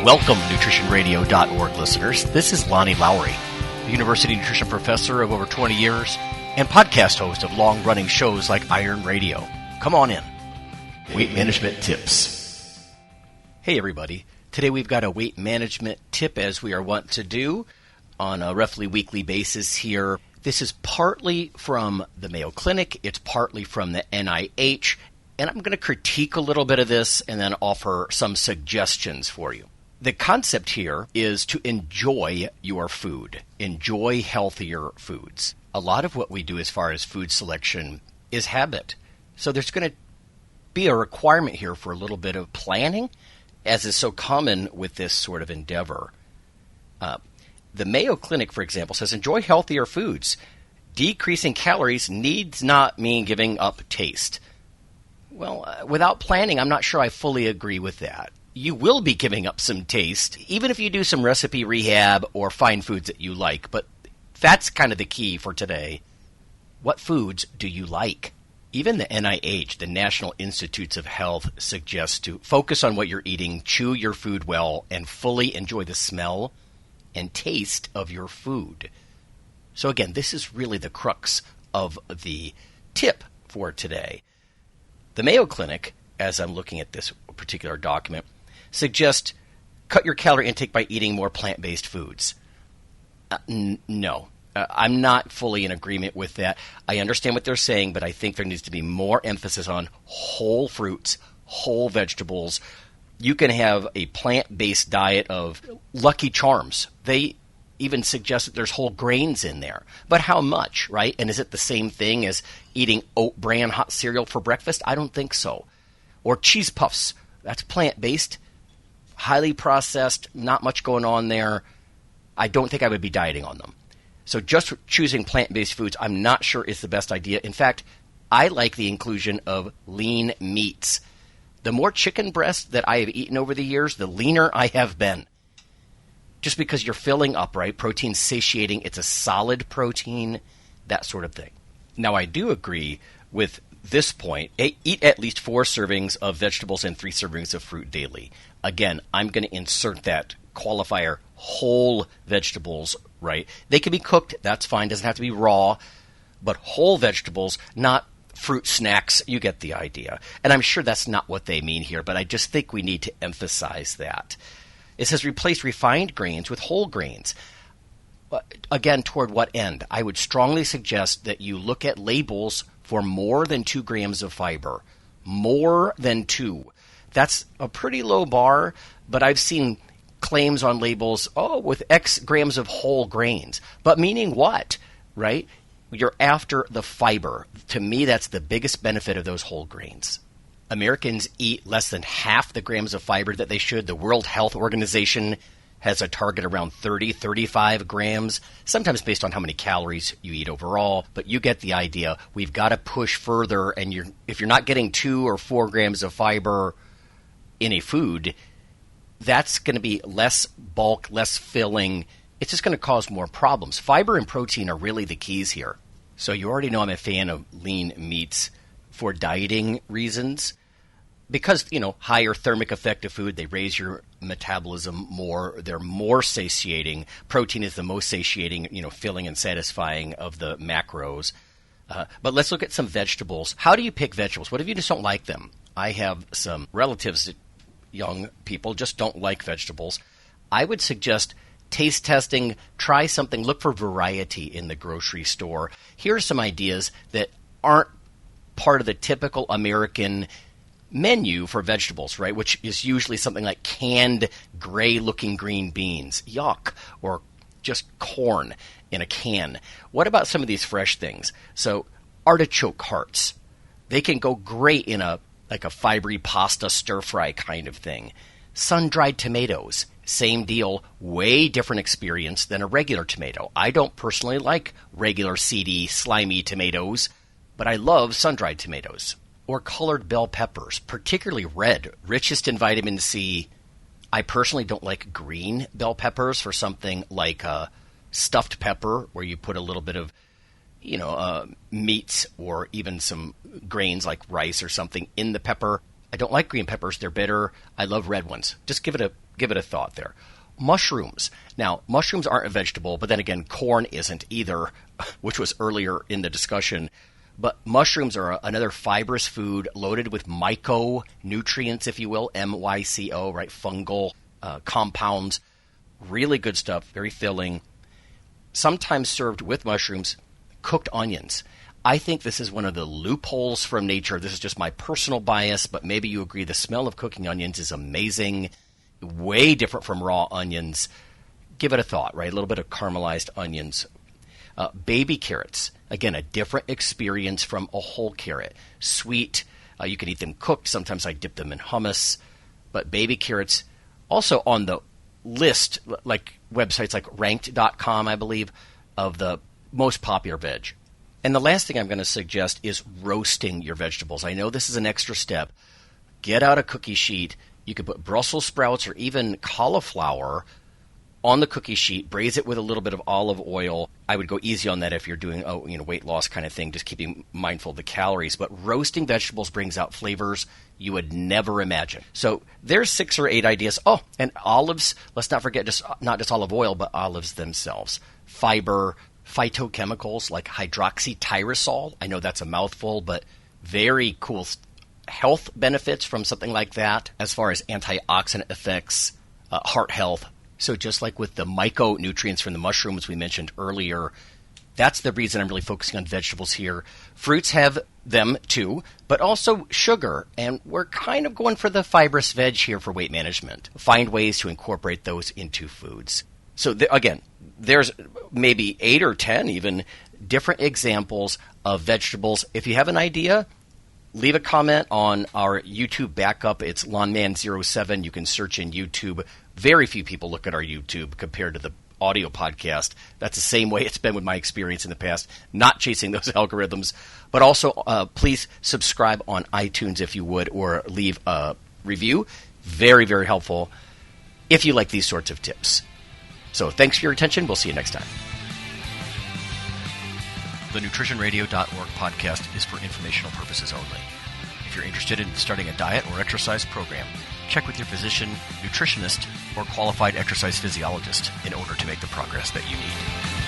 Welcome, NutritionRadio.org listeners. This is Lonnie Lowry, University Nutrition Professor of over 20 years and podcast host of long-running shows like Iron Radio. Come on in. Weight Management Tips. Hey, everybody. Today we've got a weight management tip, as we are wont to do on a roughly weekly basis here. This is partly from the Mayo Clinic. It's partly from the NIH. And I'm going to critique a little bit of this and then offer some suggestions for you. The concept here is to enjoy your food. Enjoy healthier foods. A lot of what we do as far as food selection is habit. So there's going to be a requirement here for a little bit of planning, as is so common with this sort of endeavor. The Mayo Clinic, for example, says enjoy healthier foods. Decreasing calories needs not mean giving up taste. Well, without planning, I'm not sure I fully agree with that. You will be giving up some taste, even if you do some recipe rehab or find foods that you like. But that's kind of the key for today. What foods do you like? Even the NIH, the National Institutes of Health, suggests to focus on what you're eating, chew your food well, and fully enjoy the smell and taste of your food. So again, this is really the crux of the tip for today. The Mayo Clinic, as I'm looking at this particular document, suggests cut your calorie intake by eating more plant-based foods. No. I'm not fully in agreement with that. I understand what they're saying, but I think there needs to be more emphasis on whole fruits, whole vegetables. You can have a plant-based diet of Lucky Charms. They even suggest that there's whole grains in there. But how much, right? And is it the same thing as eating oat bran hot cereal for breakfast? I don't think so. Or cheese puffs. That's plant-based, highly processed, not much going on there. I don't think I would be dieting on them. So just choosing plant-based foods, I'm not sure is the best idea. In fact, I like the inclusion of lean meats. The more chicken breast that I have eaten over the years, the leaner I have been. Just because you're filling up, right? Protein's satiating. It's a solid protein, that sort of thing. Now, I do agree with this point. Eat at least 4 servings of vegetables and 3 servings of fruit daily. Again, I'm going to insert that qualifier, whole vegetables, right? They can be cooked. That's fine. Doesn't have to be raw. But whole vegetables, not fruit snacks. You get the idea. And I'm sure that's not what they mean here, but I just think we need to emphasize that. It says replace refined grains with whole grains. Again, toward what end? I would strongly suggest that you look at labels for more than 2 grams of fiber. More than 2. That's a pretty low bar, but I've seen claims on labels, with X grams of whole grains. But meaning what, right? You're after the fiber. To me, that's the biggest benefit of those whole grains. Americans eat less than half the grams of fiber that they should. The World Health Organization has a target around 30, 35 grams, sometimes based on how many calories you eat overall. But you get the idea. We've got to push further, and if you're not getting 2 or 4 grams of fiber in a food, that's going to be less bulk, less filling. It's just going to cause more problems. Fiber and protein are really the keys here. So you already know I'm a fan of lean meats for dieting reasons. Because, higher thermic effect of food, they raise your metabolism more. They're more satiating. Protein is the most satiating, filling and satisfying of the macros. But let's look at some vegetables. How do you pick vegetables? What if you just don't like them? I have some relatives that young people just don't like vegetables. I would suggest taste testing. Try something. Look for variety in the grocery store. Here are some ideas that aren't part of the typical American menu for vegetables, right? Which is usually something like canned gray-looking green beans. Yuck. Or just corn in a can. What about some of these fresh things? So artichoke hearts. They can go great in a fibery pasta stir-fry kind of thing. Sun-dried tomatoes. Same deal. Way different experience than a regular tomato. I don't personally like regular seedy, slimy tomatoes, but I love sun-dried tomatoes. Or colored bell peppers, particularly red, richest in vitamin C. I personally don't like green bell peppers for something like a stuffed pepper, where you put a little bit of, meats or even some grains like rice or something in the pepper. I don't like green peppers. They're bitter. I love red ones. Just give it a thought there. Mushrooms. Now, mushrooms aren't a vegetable, but then again, corn isn't either, which was earlier in the discussion. But mushrooms are another fibrous food loaded with myconutrients, if you will, MYCO, right? Fungal compounds. Really good stuff, very filling. Sometimes served with mushrooms, cooked onions. I think this is one of the loopholes from nature. This is just my personal bias, but maybe you agree the smell of cooking onions is amazing. Way different from raw onions. Give it a thought, right? A little bit of caramelized onions. Baby carrots. Again, a different experience from a whole carrot. Sweet. You can eat them cooked. Sometimes I dip them in hummus. But baby carrots, also on the list, like websites like ranked.com, I believe, of the most popular veg. And the last thing I'm going to suggest is roasting your vegetables. I know this is an extra step. Get out a cookie sheet. You could put Brussels sprouts or even cauliflower on the cookie sheet, braise it with a little bit of olive oil. I would go easy on that if you're doing weight loss kind of thing, just keeping mindful of the calories. But roasting vegetables brings out flavors you would never imagine. So there's 6 or 8 ideas. Oh, and olives, let's not forget not just olive oil, but olives themselves. Fiber, phytochemicals like hydroxytyrosol. I know that's a mouthful, but very cool health benefits from something like that as far as antioxidant effects, heart health. So just like with the myconutrients from the mushrooms we mentioned earlier, that's the reason I'm really focusing on vegetables here. Fruits have them too, but also sugar. And we're kind of going for the fibrous veg here for weight management. Find ways to incorporate those into foods. So again, there's maybe 8 or 10 even different examples of vegetables. If you have an idea, leave a comment on our YouTube backup. It's Lawnman07. You can search in YouTube. Very few people look at our YouTube compared to the audio podcast. That's the same way it's been with my experience in the past, not chasing those algorithms. But also, please subscribe on iTunes if you would, or leave a review. Very, very helpful if you like these sorts of tips. So thanks for your attention. We'll see you next time. The NutritionRadio.org podcast is for informational purposes only. If you're interested in starting a diet or exercise program, check with your physician, nutritionist, or qualified exercise physiologist in order to make the progress that you need.